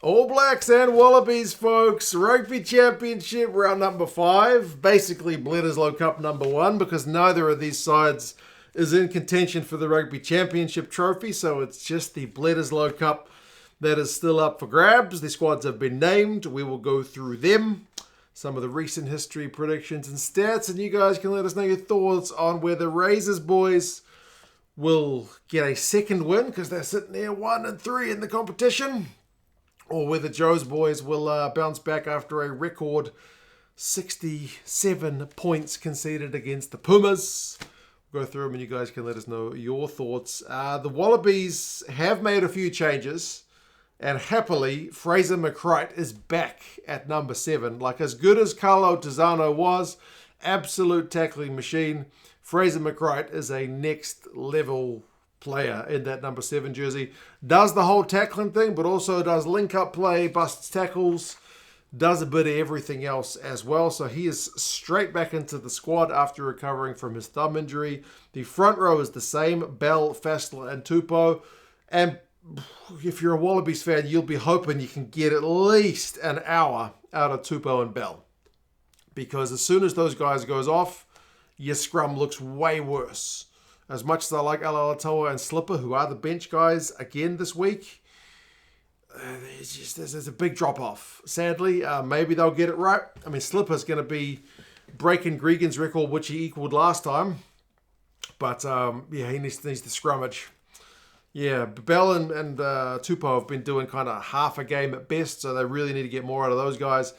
All Blacks and Wallabies, folks. Rugby Championship round number 5. Basically Bledisloe Cup number 1 because neither of these sides is in contention for the Rugby Championship trophy. So it's just the Bledisloe Cup that is still up for grabs. The squads have been named. We will go through them. Some of the recent history predictions and stats. And you guys can let us know your thoughts on where the Razors boys will get a second win because they're sitting there 1-3 in the competition. Or whether Joe's boys will bounce back after a record 67 points conceded against the Pumas. We'll go through them and you guys can let us know your thoughts. The Wallabies have made a few changes. And happily, Fraser McCreight is back at number 7. Like as good as Carlo Tizzano was, absolute tackling machine, Fraser McCreight is a next level player in that number 7 jersey. Does the whole tackling thing, but also does link-up play, busts tackles, does a bit of everything else as well. So he is straight back into the squad after recovering from his thumb injury. The front row is the same, Bell, Fassler and Tupou. And if you're a Wallabies fan, you'll be hoping you can get at least an hour out of Tupou and Bell. Because as soon as those guys goes off, your scrum looks way worse. As much as I like Alaalatoa and Slipper, who are the bench guys again this week, there's a big drop-off. Sadly, maybe they'll get it right. I mean, Slipper's going to be breaking Gregan's record, which he equaled last time. But, he needs to scrummage. Yeah, Bell and Tupou have been doing kind of half a game at best, so they really need to get more out of those guys.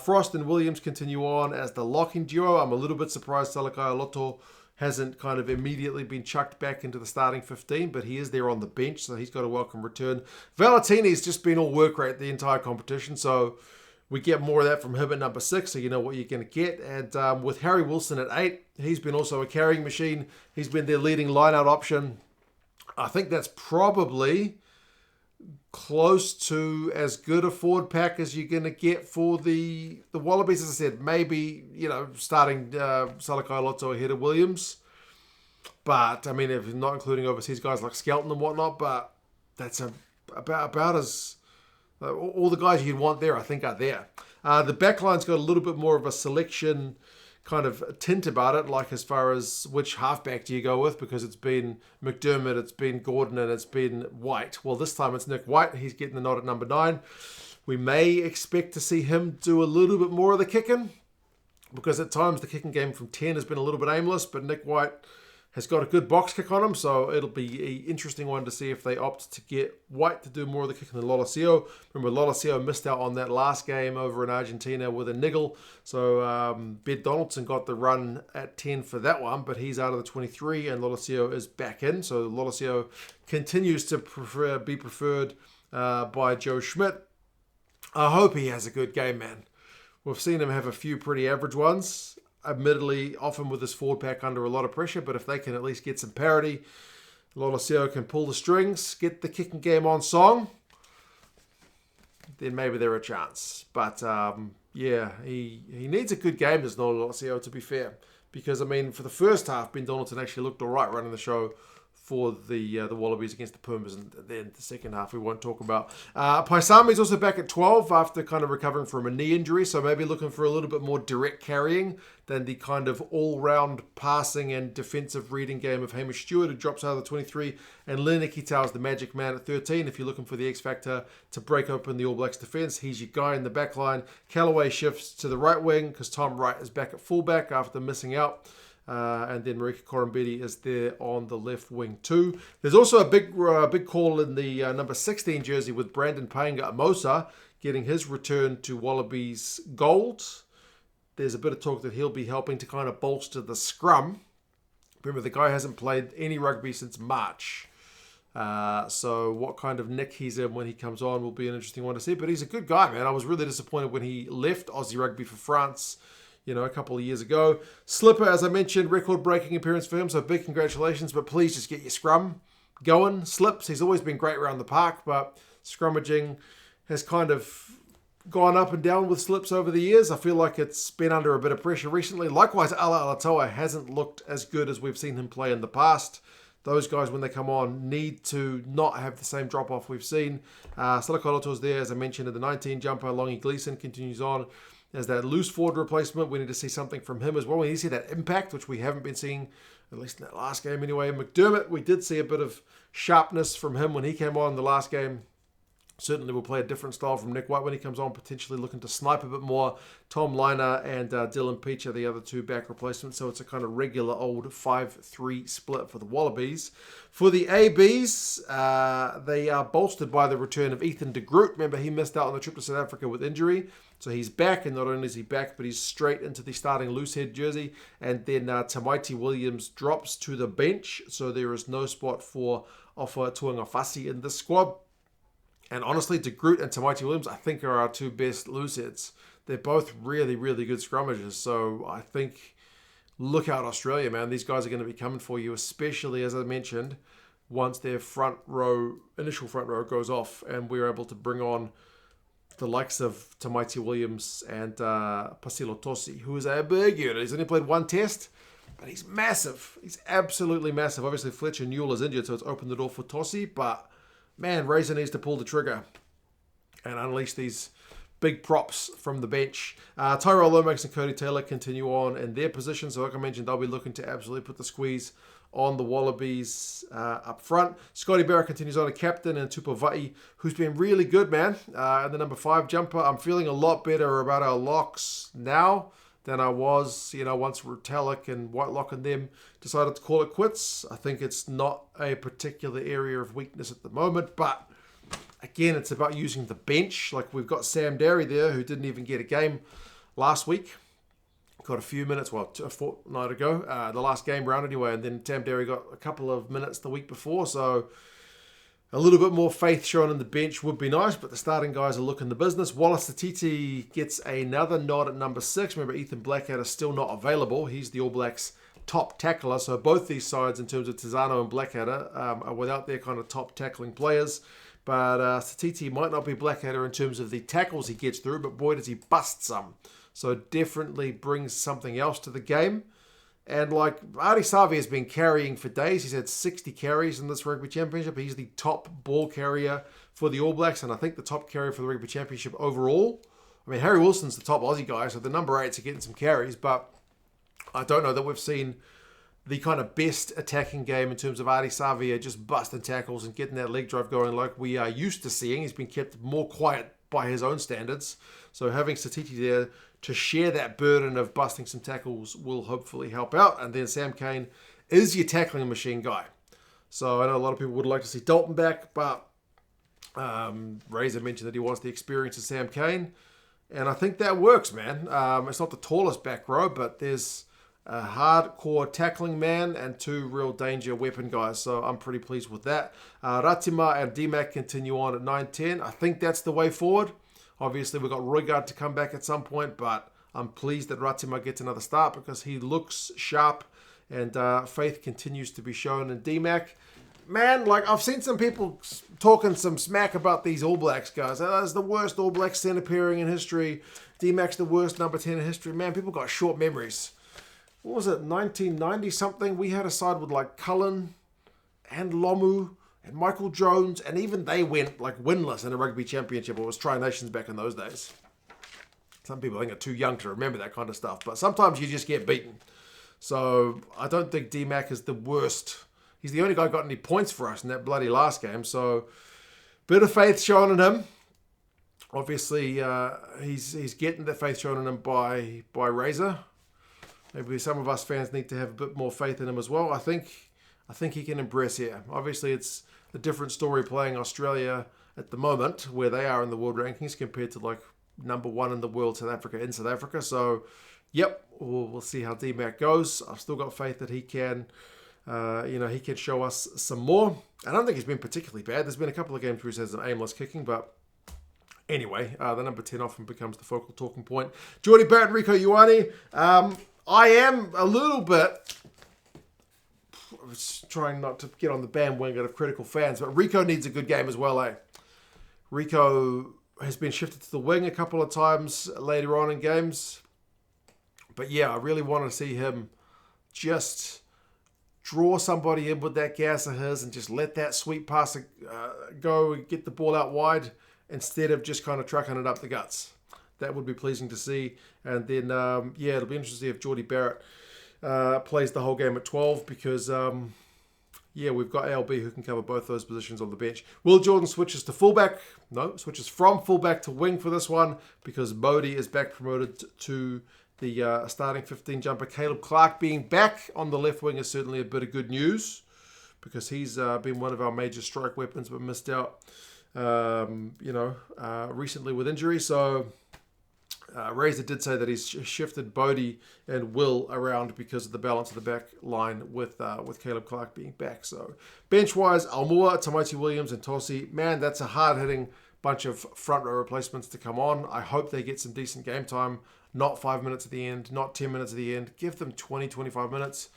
Frost and Williams continue on as the locking duo. I'm a little bit surprised Salakaia-Loto hasn't kind of immediately been chucked back into the starting 15, but he is there on the bench, so he's got a welcome return. Valetini's just been all work rate the entire competition, so we get more of that from him at number 6, so you know what you're going to get. And with Harry Wilson at 8, he's been also a carrying machine. He's been their leading line-out option. I think that's probably close to as good a forward pack as you're going to get for the Wallabies. As I said, maybe, starting Salakaia-Loto ahead of Williams. But, I mean, if not including overseas guys like Skelton and whatnot, but that's about as... all the guys you'd want there, I think, are there. The backline's got a little bit more of a selection kind of tint about it, like as far as which halfback do you go with, because it's been McDermott, it's been Gordon, and it's been White. Well, this time it's Nick White. He's getting the nod at number 9. We may expect to see him do a little bit more of the kicking, because at times the kicking game from 10 has been a little bit aimless, but Nick White has got a good box kick on him, so it'll be an interesting one to see if they opt to get White to do more of the kicking than Lolosio. Remember, Lolosio missed out on that last game over in Argentina with a niggle, so Ben Donaldson got the run at 10 for that one, but he's out of the 23, and Lolosio is back in, so Lolosio continues to be preferred by Joe Schmidt. I hope he has a good game, man. We've seen him have a few pretty average ones. Admittedly, often with this forward pack under a lot of pressure, but if they can at least get some parity, Lolosio can pull the strings, get the kicking game on song, then maybe they're a chance. But he needs a good game, does Lolosio, to be fair. Because, I mean, for the first half, Ben Donaldson actually looked all right running the show for the Wallabies against the Pumas, and then the second half we won't talk about. Paisami's also back at 12 after kind of recovering from a knee injury, so maybe looking for a little bit more direct carrying than the kind of all-round passing and defensive reading game of Hamish Stewart, who drops out of the 23, and Leonard Kitau's the magic man at 13. If you're looking for the X-Factor to break open the All Blacks defence, he's your guy in the back line. Callaway shifts to the right wing because Tom Wright is back at fullback after missing out. And then Marika Korombedi is there on the left wing too. There's also a big call in the number 16 jersey with Brandon Paenga-Amosa getting his return to Wallabies gold. There's a bit of talk that he'll be helping to kind of bolster the scrum. Remember, the guy hasn't played any rugby since March. So what kind of nick he's in when he comes on will be an interesting one to see. But he's a good guy, man. I was really disappointed when he left Aussie Rugby for France, a couple of years ago. Slipper, as I mentioned, record-breaking appearance for him, so big congratulations, but please just get your scrum going. Slips, he's always been great around the park, but scrummaging has kind of gone up and down with Slips over the years. I feel like it's been under a bit of pressure recently. Likewise, Alaalatoa hasn't looked as good as we've seen him play in the past. those guys, when they come on, need to not have the same drop-off we've seen. Salakoloto's there, as I mentioned, in the 19 jumper. Longy Gleeson continues on as that loose forward replacement. We need to see something from him as well. We need to see that impact, which we haven't been seeing, at least in that last game anyway. McDermott, we did see a bit of sharpness from him when he came on in the last game. Certainly will play a different style from Nick White when he comes on, potentially looking to snipe a bit more. Tom Liner and Dylan Peach are the other two back replacements, so it's a kind of regular old 5-3 split for the Wallabies. For the ABs, they are bolstered by the return of Ethan de Groot. Remember, he missed out on the trip to South Africa with injury, so he's back, and not only is he back, but he's straight into the starting loosehead jersey. And then Tamaiti Williams drops to the bench, so there is no spot for Ofa Tuangafasi in this squad. And honestly, De Groot and Tamaiti Williams, I think, are our two best looseheads. They're both really, really good scrummagers. So I think, look out, Australia, man. These guys are going to be coming for you, especially, as I mentioned, once their initial front row goes off and we're able to bring on the likes of Tamaiti Williams and Pasilo Tosi, who is a big unit. He's only played one test, but he's massive. He's absolutely massive. Obviously, Fletcher Newell is injured, so it's opened the door for Tosi, but man, Razor needs to pull the trigger and unleash these big props from the bench. Tyrell Lomax and Cody Taylor continue on in their position. So like I mentioned, they'll be looking to absolutely put the squeeze on the Wallabies up front. Scotty Barrett continues on, a captain, and Tupavai, who's been really good, man. And the number 5 jumper, I'm feeling a lot better about our locks now than I was, once Retallick and Whitelock and them decided to call it quits. I think it's not a particular area of weakness at the moment, but again, it's about using the bench. Like, we've got Sam Derry there, who didn't even get a game last week. Got a few minutes, a fortnight ago, the last game round anyway, and then Sam Derry got a couple of minutes the week before, so a little bit more faith shown on the bench would be nice, but the starting guys are looking the business. Wallace Satiti gets another nod at number 6. Remember, Ethan Blackadder is still not available. He's the All Blacks' top tackler, so both these sides, in terms of Tizano and Blackadder, are without their kind of top tackling players. But Satiti might not be Blackadder in terms of the tackles he gets through, but boy, does he bust some. So definitely brings something else to the game. And like Ardie Savea has been carrying for days. He's had 60 carries in this Rugby Championship. He's the top ball carrier for the All Blacks, and I think the top carrier for the Rugby Championship overall. I mean, Harry Wilson's the top Aussie guy, so the number 8s are getting some carries, but I don't know that we've seen the kind of best attacking game in terms of Ardie Savea just busting tackles and getting that leg drive going like we are used to seeing. He's been kept more quiet by his own standards. So having Satiti there to share that burden of busting some tackles will hopefully help out. And then Sam Cane is your tackling machine guy. So I know a lot of people would like to see Dalton back, but Razor mentioned that he wants the experience of Sam Cane. And I think that works, man. It's not the tallest back row, but there's a hardcore tackling man and 2 real danger weapon guys. So I'm pretty pleased with that. Ratima and DMAC continue on at 9-10. I think that's the way forward. Obviously, we've got Roygaard to come back at some point, but I'm pleased that Ratima gets another start because he looks sharp and faith continues to be shown in DMAC. Man, like, I've seen some people talking some smack about these All Blacks guys. That's the worst All Blacks centre pairing in history. DMAC's the worst number 10 in history. Man, people got short memories. What was it, 1990 something? We had a side with like Cullen and Lomu and Michael Jones, and even they went like winless in a Rugby Championship. It was Tri-Nations back in those days. Some people think are too young to remember that kind of stuff, but sometimes you just get beaten. So I don't think DMAC is the worst. He's the only guy who got any points for us in that bloody last game. So bit of faith shown in him. Obviously, he's getting that faith shown in him by Razor. Maybe some of us fans need to have a bit more faith in him as well. I think he can impress here. Obviously, it's a different story playing Australia at the moment, where they are in the world rankings compared to like number 1 in the world, South Africa. So, yep, we'll see how DMAC goes. I've still got faith that he can, he can show us some more. I don't think he's been particularly bad. There's been a couple of games where he has an aimless kicking, but anyway, the number 10 often becomes the focal talking point. Geordie Barrett, Rico Ioane. I am a little bit... I was trying not to get on the bandwagon of critical fans, but Rico needs a good game as well, eh? Rico has been shifted to the wing a couple of times later on in games. But yeah, I really want to see him just draw somebody in with that gas of his and just let that sweet pass go and get the ball out wide instead of just kind of trucking it up the guts. That would be pleasing to see. And then, it'll be interesting to see if Geordie Barrett plays the whole game at 12 because, we've got ALB who can cover both those positions on the bench. Will Jordan switches to fullback? No, switches from fullback to wing for this one because Bodie is back promoted to the starting 15 jumper. Caleb Clark being back on the left wing is certainly a bit of good news because he's been one of our major strike weapons but missed out, recently with injury. So Razor did say that he's shifted Bodie and Will around because of the balance of the back line with Caleb Clark being back. So bench-wise, Almua, Tamati Williams and Tosi. Man, that's a hard-hitting bunch of front row replacements to come on. I hope they get some decent game time. Not 5 minutes at the end, not 10 minutes at the end. Give them 20, 25 minutes.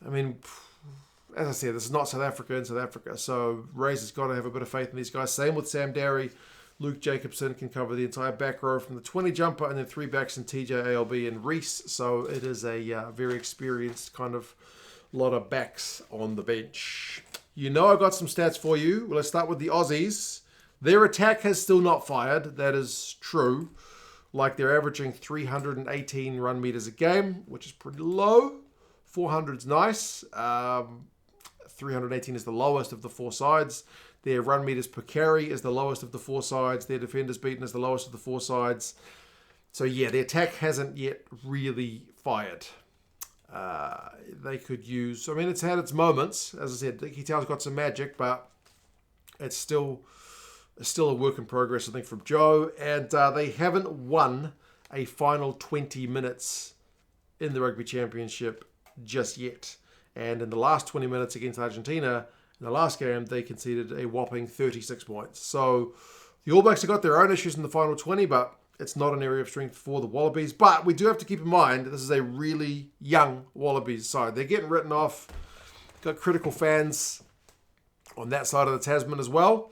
I mean, as I said, this is not South Africa in South Africa. So Razor's got to have a bit of faith in these guys. Same with Sam Darry. Luke Jacobson can cover the entire back row from the 20 jumper and then 3 backs in TJ, ALB and Reese. So it is a very experienced kind of lot of backs on the bench. I got some stats for you. Well, let's start with the Aussies. Their attack has still not fired. That is true. Like they're averaging 318 run meters a game, which is pretty low. 400 is nice. 318 is the lowest of the 4 sides. Their run meters per carry is the lowest of the 4 sides. Their defenders beaten is the lowest of the 4 sides. So yeah, the attack hasn't yet really fired. They could use... it's had its moments. As I said, Dickie Tow's got some magic, but it's still a work in progress, I think, from Joe. And they haven't won a final 20 minutes in the Rugby Championship just yet. And in the last 20 minutes against Argentina... in the last game, they conceded a whopping 36 points. So the All Blacks have got their own issues in the final 20, but it's not an area of strength for the Wallabies. But we do have to keep in mind this is a really young Wallabies side. They're getting written off. Got critical fans on that side of the Tasman as well.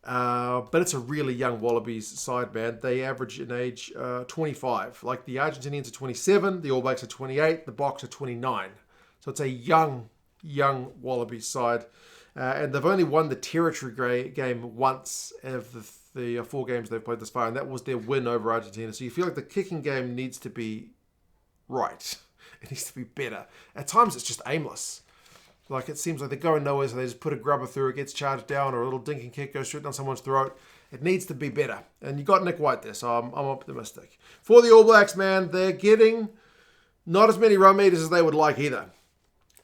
But it's a really young Wallabies side, man. They average in age 25. Like the Argentinians are 27, the All Blacks are 28, the Boks are 29. So it's a young Wallabies side. And they've only won the territory game once of the 4 games they've played this far, and that was their win over Argentina. So you feel like the kicking game needs to be right. It needs to be better. At times, it's just aimless. Like, it seems like they're going nowhere, so they just put a grubber through, it gets charged down, or a little dinking kick goes straight down someone's throat. It needs to be better. And you got Nick White there, so I'm optimistic. For the All Blacks, man, they're getting not as many run meters as they would like either.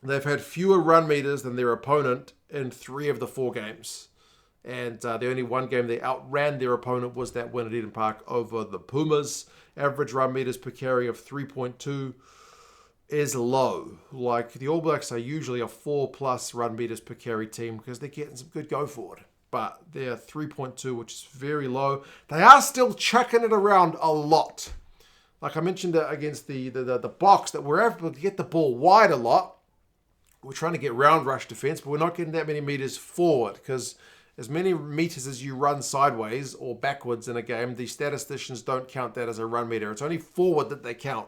They've had fewer run meters than their opponent in 3 of the 4 games. And the only one game they outran their opponent was that win at Eden Park over the Pumas. Average run meters per carry of 3.2 is low. Like, the All Blacks are usually a 4+ run meters per carry team because they're getting some good go forward. But they're 3.2, which is very low. They are still chucking it around a lot. Like I mentioned against the Boks, that we're able to get the ball wide a lot. We're trying to get round rush defense, but we're not getting that many meters forward because as many meters as you run sideways or backwards in a game, the statisticians don't count that as a run meter. It's only forward that they count.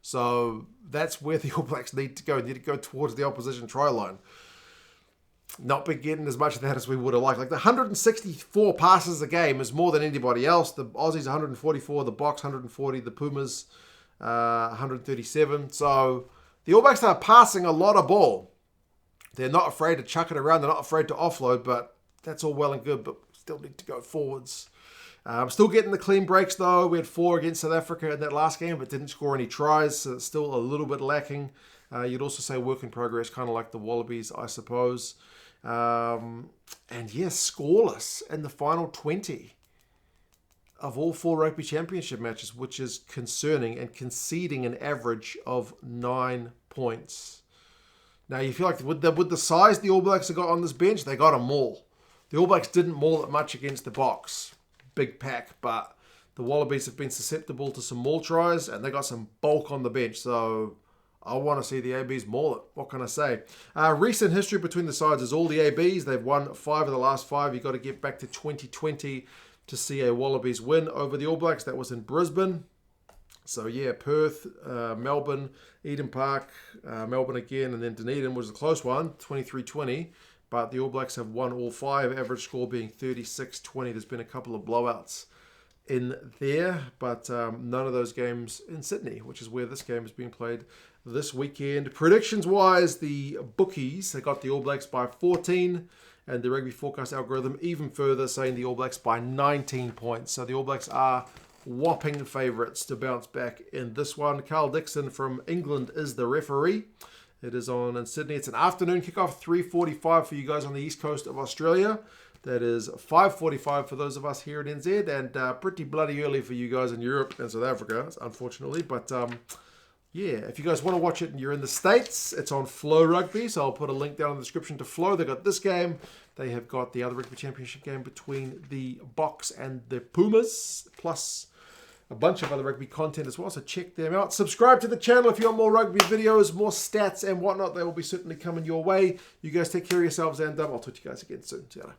So that's where the All Blacks need to go. They need to go towards the opposition try line. Not been getting as much of that as we would have liked. Like the 164 passes a game is more than anybody else. The Aussies 144, the Boks 140, the Pumas 137. So the All Blacks are passing a lot of ball. They're not afraid to chuck it around. They're not afraid to offload, but that's all well and good, but still need to go forwards. Still getting the clean breaks, though. We had 4 against South Africa in that last game, but didn't score any tries, so it's still a little bit lacking. You'd also say work in progress, kind of like the Wallabies, I suppose. And yes, scoreless in the final 20 of all 4 Rugby Championship matches, which is concerning, and conceding an average of 9 points. Now, you feel like with the size the All Blacks have got on this bench, they got a maul. The All Blacks didn't maul it much against the Boks. Big pack, but the Wallabies have been susceptible to some maul tries, and they got some bulk on the bench, so I want to see the ABs maul it. What can I say? Recent history between the sides is all the ABs. They've won 5 of the last 5. You've got to get back to 2020 to see a Wallabies win over the All Blacks. That was in Brisbane. So yeah, Perth, Melbourne, Eden Park, Melbourne again, and then Dunedin was a close one, 23-20. But the All Blacks have won all 5, average score being 36-20. There's been a couple of blowouts in there, but none of those games in Sydney, which is where this game is being played this weekend. Predictions-wise, the bookies, they got the All Blacks by 14, and the Rugby Forecast algorithm even further saying the All Blacks by 19 points. So the All Blacks are whopping favourites to bounce back in this one. Carl Dixon from England is the referee. It is on in Sydney. It's an afternoon kickoff, 3:45 for you guys on the east coast of Australia. That is 5:45 for those of us here in NZ, and pretty bloody early for you guys in Europe and South Africa, unfortunately. But yeah, if you guys want to watch it and you're in the States, it's on Flow Rugby. So I'll put a link down in the description to Flow. They got this game. They have got the other Rugby Championship game between the Box and the Pumas, plus a bunch of other rugby content as well, so check them out. Subscribe to the channel if you want more rugby videos, more stats and whatnot. They will be certainly coming your way. You guys take care of yourselves, and I'll talk to you guys again soon. See you later.